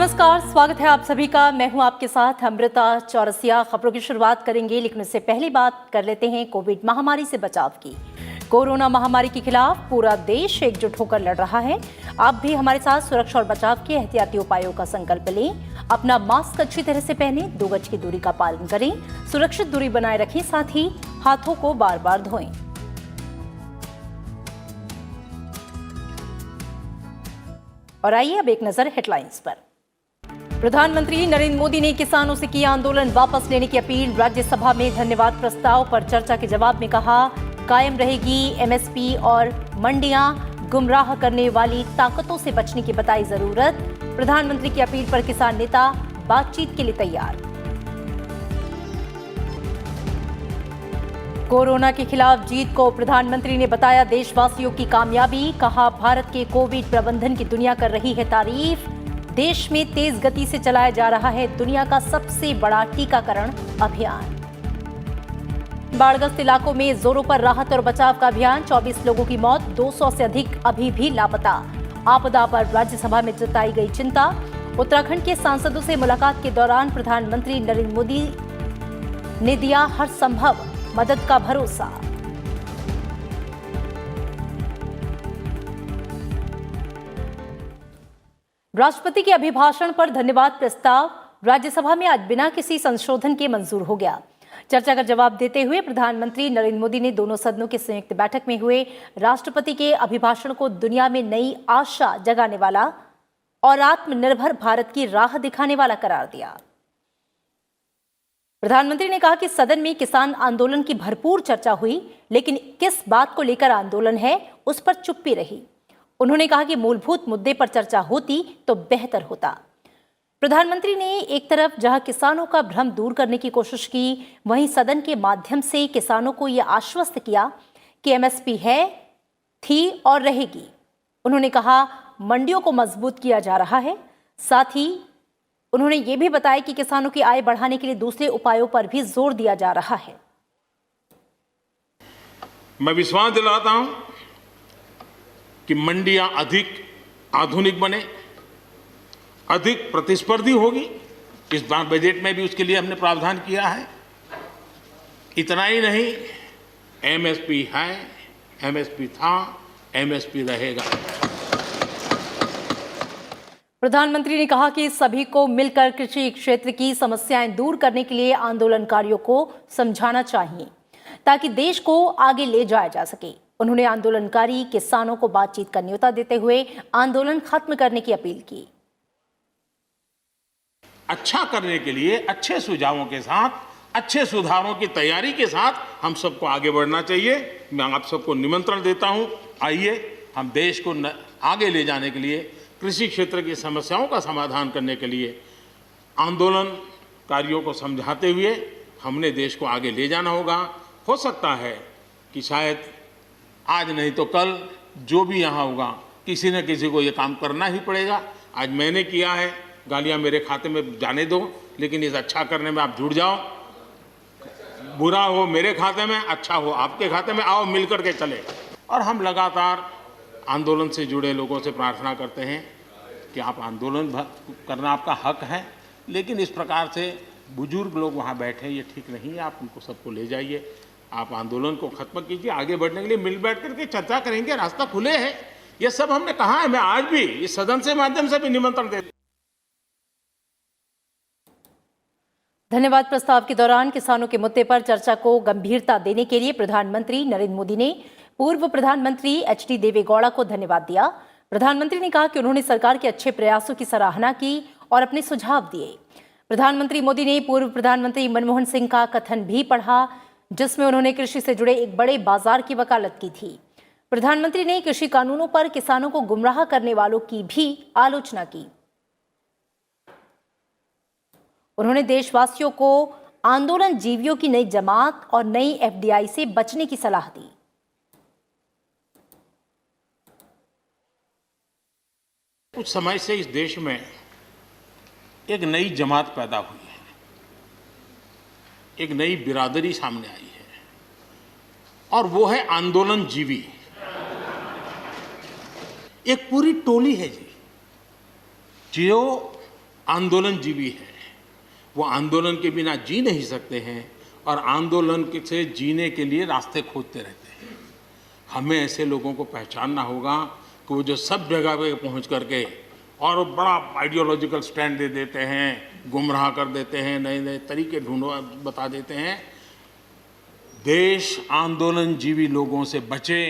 नमस्कार, स्वागत है आप सभी का। मैं हूं आपके साथ अमृता चौरसिया। खबरों की शुरुआत करेंगे, लेकिन उससे पहले बात कर लेते हैं कोविड महामारी से बचाव की। कोरोना महामारी के खिलाफ पूरा देश एकजुट होकर लड़ रहा है। आप भी हमारे साथ सुरक्षा और बचाव के एहतियाती उपायों का संकल्प लें। अपना मास्क अच्छी तरह से पहने, 2 गज की दूरी का पालन करें, सुरक्षित दूरी बनाए रखें, साथ ही हाथों को बार बार धोएं। और आइए अब एक नजर हेडलाइंस पर। प्रधानमंत्री नरेंद्र मोदी ने किसानों से की आंदोलन वापस लेने की अपील। राज्यसभा में धन्यवाद प्रस्ताव पर चर्चा के जवाब में कहा, कायम रहेगी एमएसपी और मंडियां। गुमराह करने वाली ताकतों से बचने की बताई जरूरत। प्रधानमंत्री की अपील पर किसान नेता बातचीत के लिए तैयार। कोरोना के खिलाफ जीत को प्रधानमंत्री ने बताया देशवासियों की कामयाबी। कहा, भारत के कोविड प्रबंधन की दुनिया कर रही है तारीफ। देश में तेज गति से चलाया जा रहा है दुनिया का सबसे बड़ा टीकाकरण अभियान। बाढ़ग्रस्त इलाकों में जोरों पर राहत और बचाव का अभियान। 24 लोगों की मौत, 200 से अधिक अभी भी लापता। आपदा पर राज्यसभा में जताई गई चिंता। उत्तराखंड के सांसदों से मुलाकात के दौरान प्रधानमंत्री नरेंद्र मोदी ने दिया हर संभव मदद का भरोसा। राष्ट्रपति के अभिभाषण पर धन्यवाद प्रस्ताव राज्यसभा में आज बिना किसी संशोधन के मंजूर हो गया। चर्चा का जवाब देते हुए प्रधानमंत्री नरेंद्र मोदी ने दोनों सदनों की संयुक्त बैठक में हुए राष्ट्रपति के अभिभाषण को दुनिया में नई आशा जगाने वाला और आत्मनिर्भर भारत की राह दिखाने वाला करार दिया। प्रधानमंत्री ने कहा कि सदन में किसान आंदोलन की भरपूर चर्चा हुई, लेकिन किस बात को लेकर आंदोलन है उस पर चुप्पी रही। उन्होंने कहा कि मूलभूत मुद्दे पर चर्चा होती तो बेहतर होता। प्रधानमंत्री ने एक तरफ जहां किसानों का भ्रम दूर करने की कोशिश की, वहीं सदन के माध्यम से किसानों को यह आश्वस्त किया कि एमएसपी है, थी और रहेगी। उन्होंने कहा, मंडियों को मजबूत किया जा रहा है। साथ ही उन्होंने ये भी बताया कि किसानों की आय बढ़ाने के लिए दूसरे उपायों पर भी जोर दिया जा रहा है। मैं विश्वास दिलाता हूं कि मंडियां अधिक आधुनिक बने, अधिक प्रतिस्पर्धी होगी। इस बार बजट में भी उसके लिए हमने प्रावधान किया है। इतना ही नहीं, एमएसपी है, एमएसपी था, एमएसपी रहेगा। प्रधानमंत्री ने कहा कि सभी को मिलकर कृषि क्षेत्र की समस्याएं दूर करने के लिए आंदोलनकारियों को समझाना चाहिए, ताकि देश को आगे ले जाया जा सके। उन्होंने आंदोलनकारी किसानों को बातचीत का न्योता देते हुए आंदोलन खत्म करने की अपील की। अच्छा करने के लिए अच्छे सुझावों के साथ, अच्छे सुधारों की तैयारी के साथ हम सबको आगे बढ़ना चाहिए। मैं आप सबको निमंत्रण देता हूं, आइए हम देश को आगे ले जाने के लिए, कृषि क्षेत्र की समस्याओं का समाधान करने के लिए आंदोलनकारियों को समझाते हुए हमने देश को आगे ले जाना होगा। हो सकता है कि शायद आज नहीं तो कल जो भी यहाँ होगा, किसी न किसी को ये काम करना ही पड़ेगा। आज मैंने किया है, गालियाँ मेरे खाते में जाने दो, लेकिन इस अच्छा करने में आप जुड़ जाओ। बुरा हो मेरे खाते में, अच्छा हो आपके खाते में, आओ मिलकर के चले। और हम लगातार आंदोलन से जुड़े लोगों से प्रार्थना करते हैं कि आप आंदोलन करना आपका हक है, लेकिन इस प्रकार से बुजुर्ग लोग वहाँ बैठे ये ठीक नहीं है। आप उनको सबको ले जाइए, आप आंदोलन को खत्म कीजिए। आगे बढ़ने के लिए मिल बैठ करके चर्चा करेंगे, रास्ता खुले है। ये सब हमने कहा है। मैं आज भी इस सदन से माध्यम से भी निमंत्रण दे। धन्यवाद प्रस्ताव के दौरान किसानों के मुद्दे पर चर्चा को गंभीरता देने के लिए प्रधानमंत्री नरेंद्र मोदी ने पूर्व प्रधानमंत्री एचडी देवेगौड़ा को धन्यवाद दिया। प्रधानमंत्री ने कहा कि उन्होंने सरकार के अच्छे प्रयासों की सराहना की और अपने सुझाव दिए। प्रधानमंत्री मोदी ने पूर्व प्रधानमंत्री मनमोहन सिंह का कथन भी पढ़ा, जिसमें उन्होंने कृषि से जुड़े एक बड़े बाजार की वकालत की थी। प्रधानमंत्री ने कृषि कानूनों पर किसानों को गुमराह करने वालों की भी आलोचना की। उन्होंने देशवासियों को आंदोलन जीवियों की नई जमात और नई एफडीआई से बचने की सलाह दी। कुछ समय से इस देश में एक नई जमात पैदा हुई है, एक नई बिरादरी सामने आई है, और वो है आंदोलन जीवी। एक पूरी टोली है जी, जो आंदोलनजीवी हैं, वो आंदोलन के बिना जी नहीं सकते हैं और आंदोलन से जीने के लिए रास्ते खोजते रहते हैं। हमें ऐसे लोगों को पहचानना होगा कि वो जो सब जगह पे पहुंच करके और बड़ा आइडियोलॉजिकल स्टैंड दे देते हैं, गुमराह कर देते हैं, नए नए तरीके बता देते हैं। देश आंदोलनजीवी लोगों से बचे।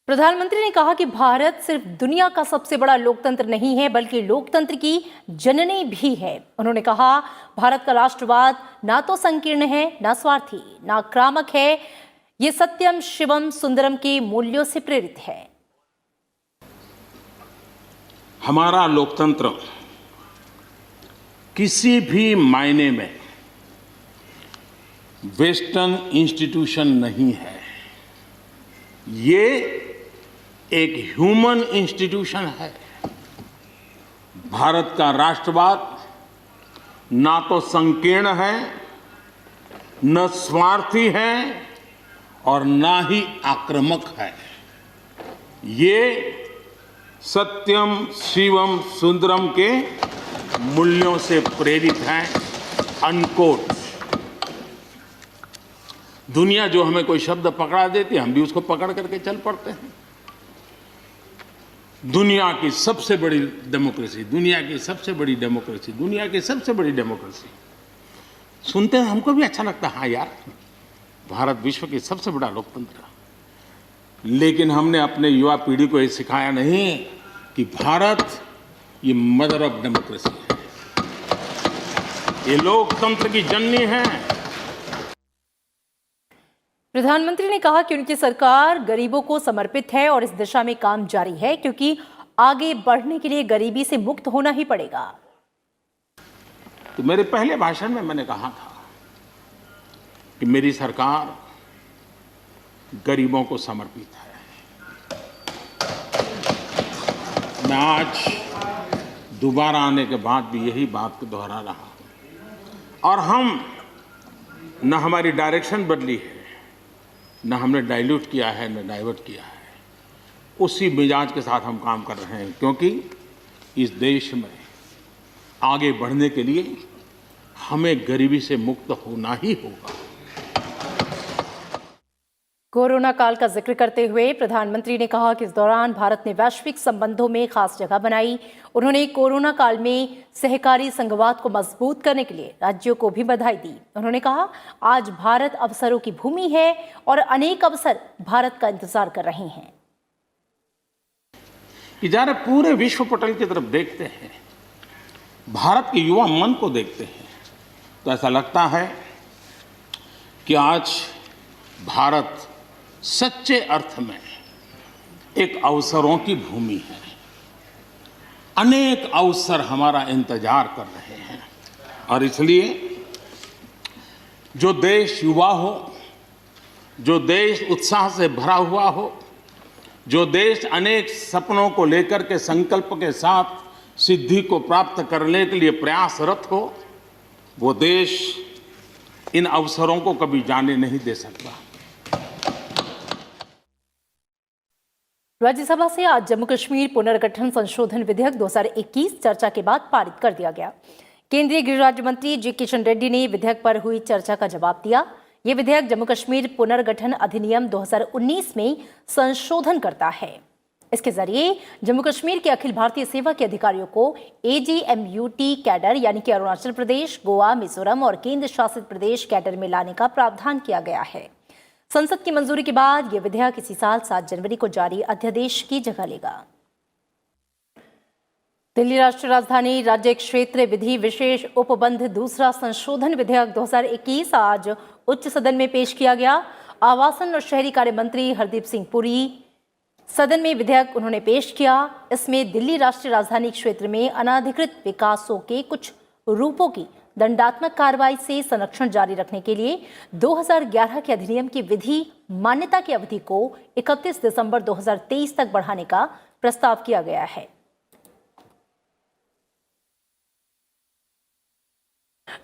प्रधानमंत्री ने कहा कि भारत सिर्फ दुनिया का सबसे बड़ा लोकतंत्र नहीं है बल्कि लोकतंत्र की जननी भी है। उन्होंने कहा, भारत का राष्ट्रवाद ना तो संकीर्ण है, ना स्वार्थी, ना आक्रामक है। ये सत्यम शिवम सुंदरम के मूल्यों से प्रेरित है। हमारा लोकतंत्र किसी भी मायने में वेस्टर्न इंस्टीट्यूशन नहीं है, ये एक ह्यूमन इंस्टीट्यूशन है। भारत का राष्ट्रवाद ना तो संकीर्ण है, न स्वार्थी है और ना ही आक्रामक है। ये सत्यम शिवम सुंदरम के मूल्यों से प्रेरित है। अनकोट। दुनिया जो हमें कोई शब्द पकड़ा देती है, हम भी उसको पकड़ करके चल पड़ते हैं। दुनिया की सबसे बड़ी डेमोक्रेसी, दुनिया की सबसे बड़ी डेमोक्रेसी, दुनिया की सबसे बड़ी डेमोक्रेसी सुनते हैं, हमको भी अच्छा लगता है। हाँ यार, भारत विश्व की सबसे बड़ा लोकतंत्र। लेकिन हमने अपने युवा पीढ़ी को ये सिखाया नहीं कि भारत ये मदर ऑफ डेमोक्रेसी है, ये लोकतंत्र की जननी है। प्रधानमंत्री ने कहा कि उनकी सरकार गरीबों को समर्पित है और इस दिशा में काम जारी है, क्योंकि आगे बढ़ने के लिए गरीबी से मुक्त होना ही पड़ेगा। तो मेरे पहले भाषण में मैंने कहा था कि मेरी सरकार गरीबों को समर्पित है। मैं आज दोबारा आने के बाद भी यही बात को दोहरा रहा हूं। और हम न हमारी डायरेक्शन बदली है, न हमने डाइल्यूट किया है, न डाइवर्ट किया है। उसी मिजाज के साथ हम काम कर रहे हैं, क्योंकि इस देश में आगे बढ़ने के लिए हमें गरीबी से मुक्त होना ही होगा। कोरोना काल का जिक्र करते हुए प्रधानमंत्री ने कहा कि इस दौरान भारत ने वैश्विक संबंधों में खास जगह बनाई। उन्होंने कोरोना काल में सहकारी संघवाद को मजबूत करने के लिए राज्यों को भी बधाई दी। उन्होंने कहा, आज भारत अवसरों की भूमि है और अनेक अवसर भारत का इंतजार कर रहे हैं। कि जरा पूरे विश्व पटल की तरफ देखते हैं, भारत के युवा मन को देखते हैं, तो ऐसा लगता है कि आज भारत सच्चे अर्थ में एक अवसरों की भूमि है। अनेक अवसर हमारा इंतजार कर रहे हैं और इसलिए जो देश युवा हो, जो देश उत्साह से भरा हुआ हो, जो देश अनेक सपनों को लेकर के संकल्प के साथ सिद्धि को प्राप्त करने के लिए प्रयासरत हो, वो देश इन अवसरों को कभी जाने नहीं दे सकता। राज्यसभा से आज जम्मू कश्मीर पुनर्गठन संशोधन विधेयक 2021 चर्चा के बाद पारित कर दिया गया। केंद्रीय गृह राज्य मंत्री जी किशन रेड्डी ने विधेयक पर हुई चर्चा का जवाब दिया। ये विधेयक जम्मू कश्मीर पुनर्गठन अधिनियम 2019 में संशोधन करता है। इसके जरिए जम्मू कश्मीर के अखिल भारतीय सेवा के अधिकारियों को AGMUT कैडर यानी कि अरुणाचल प्रदेश, गोवा, मिजोरम और केंद्र शासित प्रदेश कैडर में लाने का प्रावधान किया गया है। संसद की मंजूरी के बाद यह विधेयक इसी साल 7 जनवरी को जारी अध्यादेश की जगह लेगा। दिल्ली राष्ट्रीय राजधानी राज्य क्षेत्र विधि विशेष उपबंध दूसरा संशोधन विधेयक 2021 आज उच्च सदन में पेश किया गया। आवासन और शहरी कार्य मंत्री हरदीप सिंह पुरी सदन में विधेयक उन्होंने पेश किया। इसमें दिल्ली राष्ट्रीय राजधानी क्षेत्र में अनाधिकृत विकासों के कुछ रूपों की दंडात्मक कार्रवाई से संरक्षण जारी रखने के लिए 2011 के अधिनियम की विधि मान्यता की अवधि को 31 दिसंबर 2023 तक बढ़ाने का प्रस्ताव किया गया है।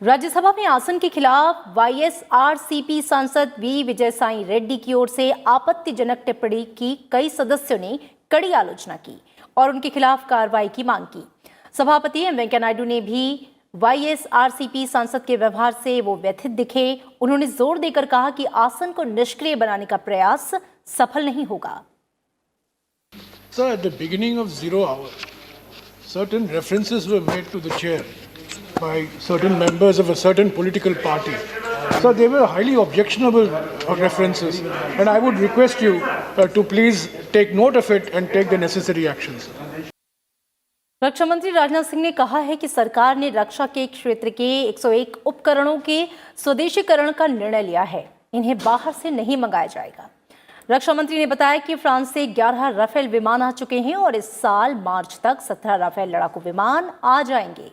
राज्यसभा में आसन के खिलाफ YSRCP सांसद वी विजय साई रेड्डी की ओर से आपत्तिजनक टिप्पणी की कई सदस्यों ने कड़ी आलोचना की और उनके खिलाफ कार्रवाई की मांग की। सभापति एम वेंकैया नायडू ने भी वाईएसआरसीपी सांसद के व्यवहार से वो व्यथित दिखे। उन्होंने जोर देकर कहा कि आसन को निष्क्रिय बनाने का प्रयास सफल नहीं होगा। Sir, at the beginning of 0 hour, certain references were made to the chair by certain members of a certain political party. So they were highly objectionable references, and I would request you to please take note of it and take the necessary actions. रक्षा मंत्री राजनाथ सिंह ने कहा है कि सरकार ने रक्षा के क्षेत्र के 101 उपकरणों के स्वदेशीकरण का निर्णय लिया है। इन्हें बाहर से नहीं मंगाया जाएगा। रक्षा मंत्री ने बताया कि फ्रांस से 11 राफेल विमान आ चुके हैं और इस साल मार्च तक 17 राफेल लड़ाकू विमान आ जाएंगे।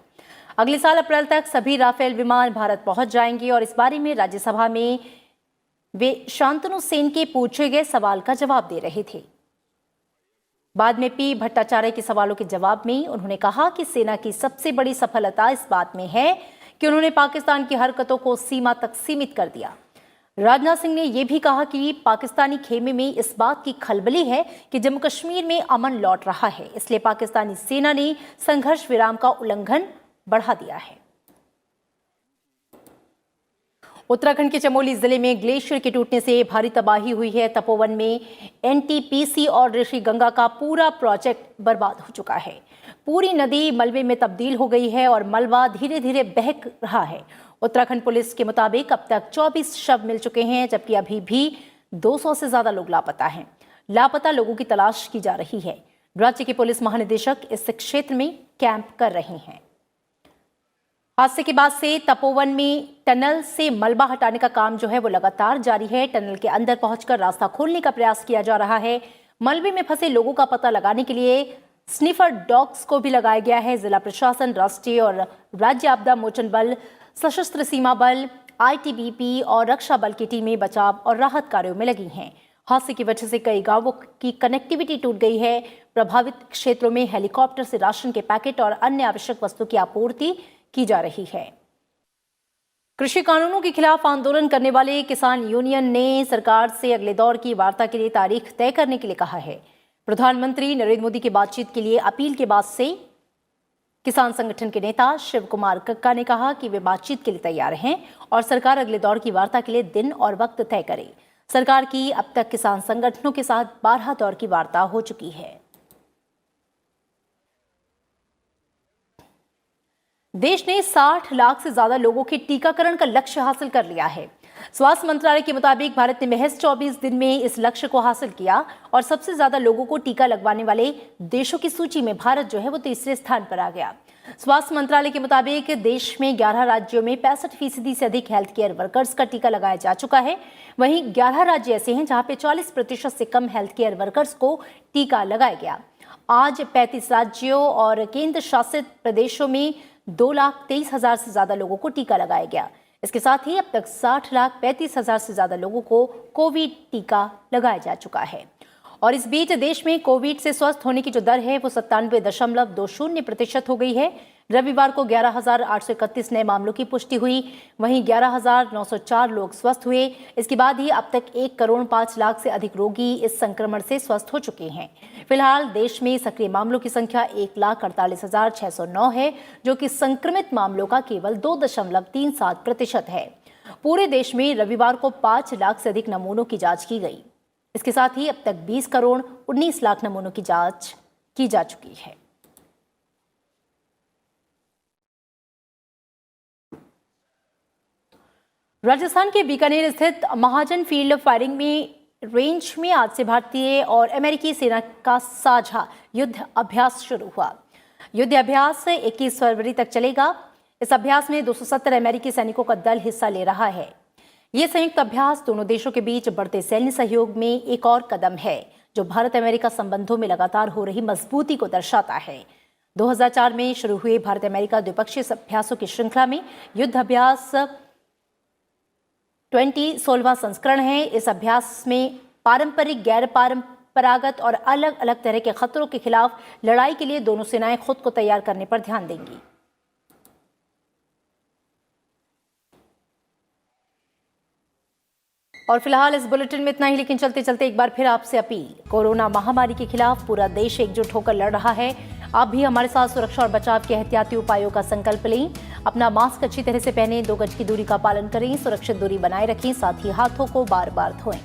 अगले साल अप्रैल तक सभी राफेल विमान भारत पहुंच जाएंगे और इस बारे में राज्यसभा में वे शांतनु सेन के पूछे गए सवाल का जवाब दे रहे थे। बाद में पी भट्टाचार्य के सवालों के जवाब में उन्होंने कहा कि सेना की सबसे बड़ी सफलता इस बात में है कि उन्होंने पाकिस्तान की हरकतों को सीमा तक सीमित कर दिया। राजनाथ सिंह ने यह भी कहा कि पाकिस्तानी खेमे में इस बात की खलबली है कि जम्मू कश्मीर में अमन लौट रहा है, इसलिए पाकिस्तानी सेना ने संघर्ष विराम का उल्लंघन बढ़ा दिया है। उत्तराखंड के चमोली जिले में ग्लेशियर के टूटने से भारी तबाही हुई है। तपोवन में एनटीपीसी और ऋषि गंगा का पूरा प्रोजेक्ट बर्बाद हो चुका है। पूरी नदी मलबे में तब्दील हो गई है और मलबा धीरे धीरे बह रहा है। उत्तराखंड पुलिस के मुताबिक अब तक 24 शव मिल चुके हैं, जबकि अभी भी 200 से ज्यादा लोग लापता हैं। लापता लोगों की तलाश की जा रही है। राज्य के पुलिस महानिदेशक इस क्षेत्र में कैंप कर रहे हैं। हादसे के बाद से तपोवन में टनल से मलबा हटाने का काम जो है वो लगातार जारी है। टनल के अंदर पहुंचकर रास्ता खोलने का प्रयास किया जा रहा है। मलबे में फंसे लोगों का पता लगाने के लिए स्निफर डॉग्स को भी लगाया गया है। जिला प्रशासन, राष्ट्रीय और राज्य आपदा मोचन बल, सशस्त्र सीमा बल, आईटीबीपी और रक्षा बल की टीमें बचाव और राहत कार्यों में लगी हैं। हादसे की वजह से कई गांवों की कनेक्टिविटी टूट गई है। प्रभावित क्षेत्रों में हेलीकॉप्टर से राशन के पैकेट और अन्य आवश्यक वस्तुओं की आपूर्ति की जा रही है। कृषि कानूनों के खिलाफ आंदोलन करने वाले किसान यूनियन ने सरकार से अगले दौर की वार्ता के लिए तारीख तय करने के लिए कहा है। प्रधानमंत्री नरेंद्र मोदी की बातचीत के लिए अपील के बाद से किसान संगठन के नेता शिव कुमार कक्का ने कहा कि वे बातचीत के लिए तैयार हैं और सरकार अगले दौर की वार्ता के लिए दिन और वक्त तय करे। सरकार की अब तक किसान संगठनों के साथ 12 दौर की वार्ता हो चुकी है। देश ने 60 लाख से ज्यादा लोगों के टीकाकरण का लक्ष्य हासिल कर लिया है। स्वास्थ्य मंत्रालय के मुताबिक भारत ने महज 24 दिन में इस लक्ष्य को हासिल किया और सबसे ज्यादा लोगों को टीका लगवाने वाले देशों की सूची में भारत जो है वो तीसरे स्थान पर आ गया। स्वास्थ्य मंत्रालय के मुताबिक देश में 11 राज्यों में 65% से अधिक हेल्थ केयर वर्कर्स का टीका लगाया जा चुका है। वहीं 11 राज्य ऐसे हैं जहां पे 40% से कम हेल्थ केयर वर्कर्स को टीका लगाया गया। आज 35 राज्यों और केंद्र शासित प्रदेशों में 2,23,000 से ज्यादा लोगों को टीका लगाया गया। इसके साथ ही अब तक 60,35,000 से ज्यादा लोगों को कोविड टीका लगाया जा चुका है। और इस बीच देश में कोविड से स्वस्थ होने की जो दर है वो 97.20% हो गई है। रविवार को 11,831 नए मामलों की पुष्टि हुई। वहीं 11,904 लोग स्वस्थ हुए। इसके बाद ही अब तक 1,05,00,000 से अधिक रोगी इस संक्रमण से स्वस्थ हो चुके हैं। फिलहाल देश में सक्रिय मामलों की संख्या 1,48,609 है, जो कि संक्रमित मामलों का केवल 2.37% है। पूरे देश में रविवार को 5 लाख से अधिक नमूनों की जांच की गई। इसके साथ ही अब तक 20,19,00,000 नमूनों की जांच की जा चुकी है। राजस्थान के बीकानेर स्थित महाजन फील्ड फायरिंग में रेंज में आज से भारतीय और अमेरिकी सेना का साझा युद्ध अभ्यास शुरू हुआ। युद्ध अभ्यास 21 फरवरी तक चलेगा। इस अभ्यास में 270 अमेरिकी सैनिकों का दल हिस्सा ले रहा है। ये संयुक्त अभ्यास दोनों देशों के बीच बढ़ते सैन्य सहयोग में एक और कदम है, जो भारत अमेरिका संबंधों में लगातार हो रही मजबूती को दर्शाता है। 2004 में शुरू हुए भारत अमेरिका द्विपक्षीय अभ्यासों की श्रृंखला में युद्ध अभ्यास 16वां संस्करण है। इस अभ्यास में पारंपरिक, गैर परंपरागत और अलग अलग तरह के खतरों के खिलाफ लड़ाई के लिए दोनों सेनाएं खुद को तैयार करने पर ध्यान देंगी। और फिलहाल इस बुलेटिन में इतना ही, लेकिन चलते चलते एक बार फिर आपसे अपील। कोरोना महामारी के खिलाफ पूरा देश एकजुट होकर लड़ रहा है। आप भी हमारे साथ सुरक्षा और बचाव के एहतियाती उपायों का संकल्प लें। अपना मास्क अच्छी तरह से पहनें, 2 गज की दूरी का पालन करें, सुरक्षित दूरी बनाए रखें, साथ ही हाथों को बार बार धोएं।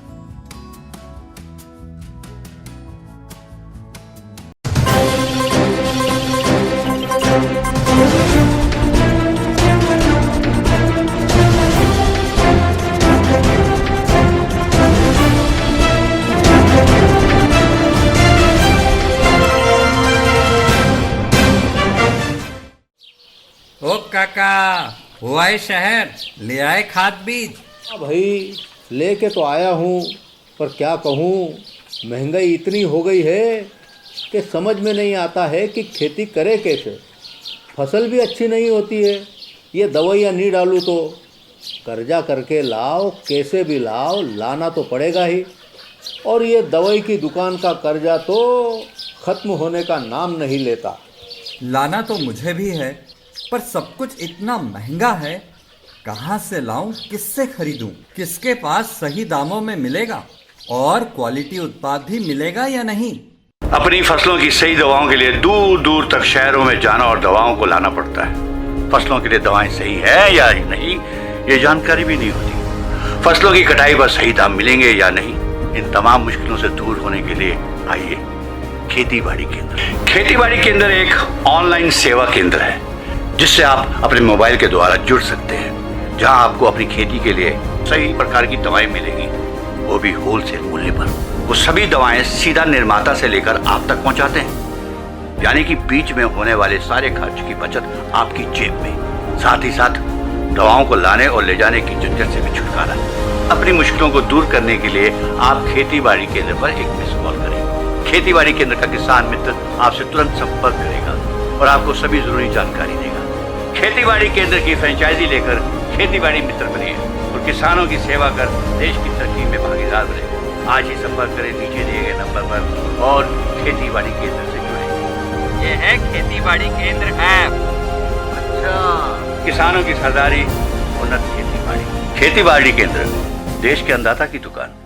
ओ काका, हुआ है शहर, ले आए खाद बीज। हाँ भाई, लेके तो आया हूँ, पर क्या कहूँ, महंगाई इतनी हो गई है कि समझ में नहीं आता है कि खेती करे कैसे। फसल भी अच्छी नहीं होती है, ये दवाइयाँ नहीं डालूँ तो कर्जा करके लाओ, कैसे भी लाओ, लाना तो पड़ेगा ही। और ये दवाई की दुकान का कर्जा तो ख़त्म होने का नाम नहीं लेता। लाना तो मुझे भी है, पर सब कुछ इतना महंगा है, कहाँ से लाऊं, किससे खरीदूं, किसके पास सही दामों में मिलेगा और क्वालिटी उत्पाद भी मिलेगा या नहीं। अपनी फसलों की सही दवाओं के लिए दूर दूर तक शहरों में जाना और दवाओं को लाना पड़ता है। फसलों के लिए दवाएं सही है या नहीं, ये जानकारी भी नहीं होती। फसलों की कटाई पर सही दाम मिलेंगे या नहीं, इन तमाम मुश्किलों से दूर होने के लिए आइए खेती बाड़ी केंद्र। खेती बाड़ी केंद्र एक ऑनलाइन सेवा केंद्र है, जिससे आप अपने मोबाइल के द्वारा जुड़ सकते हैं, जहां आपको अपनी खेती के लिए सही प्रकार की दवाएं मिलेंगी, वो भी होलसेल मूल्य पर। वो सभी दवाएं सीधा निर्माता से लेकर आप तक पहुंचाते हैं, यानी कि बीच में होने वाले सारे खर्च की बचत आपकी जेब में। साथ ही साथ दवाओं को लाने और ले जाने की झंझट से भी छुटकारा। अपनी मुश्किलों को दूर करने के लिए आप खेती बाड़ी केंद्र पर एक मिस कॉल करें। खेती बाड़ी केंद्र का किसान मित्र आपसे तुरंत संपर्क करेगा और आपको सभी जरूरी जानकारी देगा। खेती बाड़ी केंद्र की फ्रेंचाइजी लेकर खेती बाड़ी मित्र बनिए और किसानों की सेवा कर देश की तरक्की में भागीदार बने। आज ही संपर्क करें नीचे दिए गए नंबर पर और खेती बाड़ी केंद्र से जुड़े। ये है खेती बाड़ी केंद्र ऐप। अच्छा, किसानों की सरदारी, उन्नत खेती बाड़ी। खेती बाड़ी केंद्र, देश के अन्नदाता की दुकान।